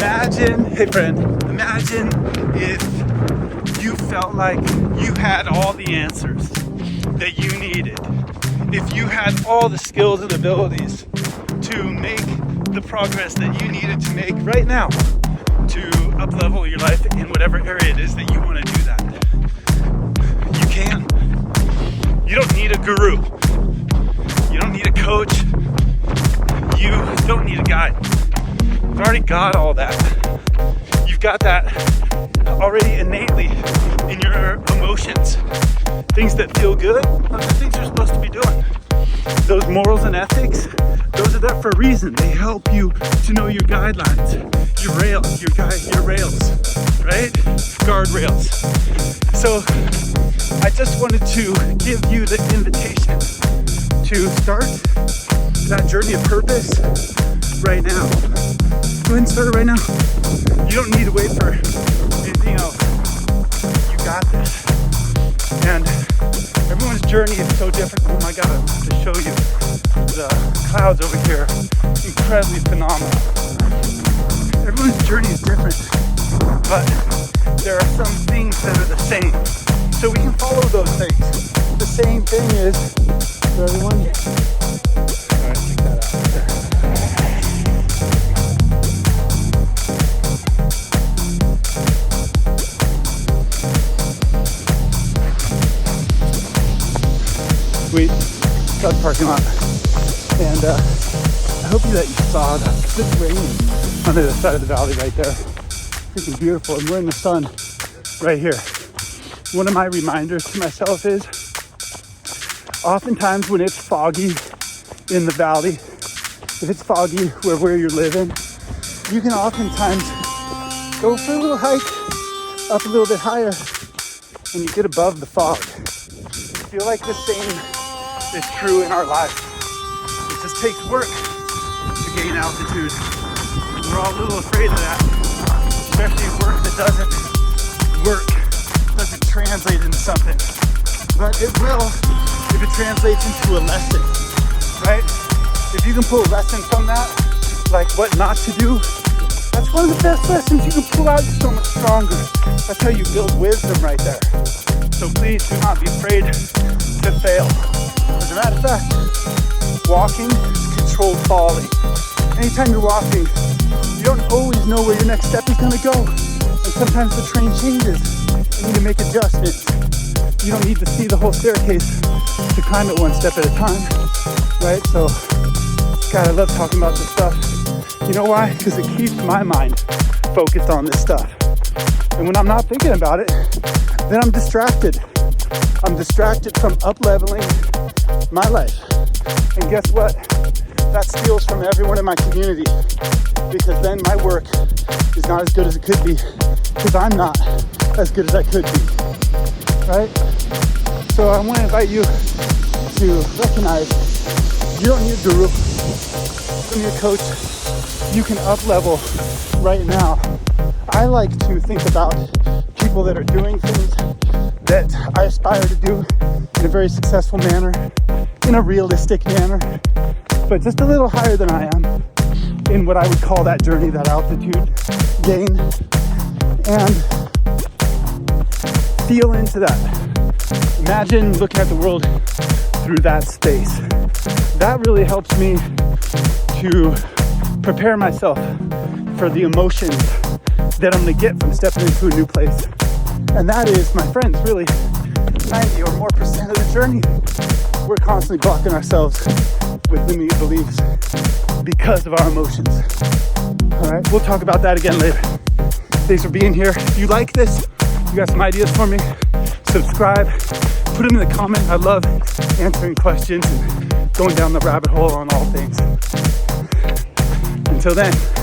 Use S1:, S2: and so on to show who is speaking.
S1: Imagine, hey friend, imagine if you felt like you had all the answers that you needed. If you had all the skills and abilities to make the progress that you needed to make right now to up-level your life in whatever area it is that you want to do that. You can. You don't need a guru. You don't need a coach. You don't need a guide. You've already got all that. You've got that already innately in your emotions. Things that feel good, those are things you're supposed to be doing. Those morals and ethics, those are there for a reason. They help you to know your guidelines, your rails, your rails, right? Guardrails. So I just wanted to give you the invitation to start that journey of purpose right now. Go ahead and start it right now. You don't need to wait for anything else. You got this. And everyone's journey is so different. Oh my God, I have to show you the clouds over here. Incredibly phenomenal. Everyone's journey is different, but there are some things that are the same. So we can follow those things. The same thing is, for everyone, all right, check that out. Sweet, got the parking lot. And I hope that you saw that it's raining on the other side of the valley right there. Freaking beautiful, and we're in the sun right here. One of my reminders to myself is, oftentimes when it's foggy in the valley, if it's foggy where you're living, you can oftentimes go for a little hike up a little bit higher and you get above the fog. I feel like the same is true in our life. It just takes work to gain altitude. We're all a little afraid of that, especially work that doesn't translate into something. But it will if it translates into a lesson, right? If you can pull a lesson from that, like what not to do, that's one of the best lessons you can pull out. You're so much stronger. That's how you build wisdom right there. So please do not be afraid to fail. As a matter of fact, walking is controlled falling. Anytime you're walking, you don't always know where your next step is going to go. And sometimes the terrain changes. You need to make adjustments. You don't need to see the whole staircase to climb it one step at a time, right? So, God, I love talking about this stuff. You know why? Because it keeps my mind focused on this stuff. And when I'm not thinking about it, then I'm distracted. I'm distracted from up-leveling my life. And guess what? That steals from everyone in my community, because then my work is not as good as it could be, because I'm not as good as I could be, right? So I want to invite you to recognize you don't need a guru, you don't need a coach. You can up-level right now. I like to think about people that are doing things that I aspire to do in a very successful manner, in a realistic manner, but just a little higher than I am in what I would call that journey, that altitude gain, and feel into that. Imagine looking at the world through that space. That really helps me to prepare myself for the emotions that I'm going to get from stepping into a new place. And that is, my friends, really 90 or more % of the journey. We're constantly blocking ourselves with limiting beliefs because of our emotions. All right, we'll talk about that again later. Thanks for being here. If you like this, you got some ideas for me, subscribe, put them in the comment. I love answering questions and going down the rabbit hole on all things. Until then,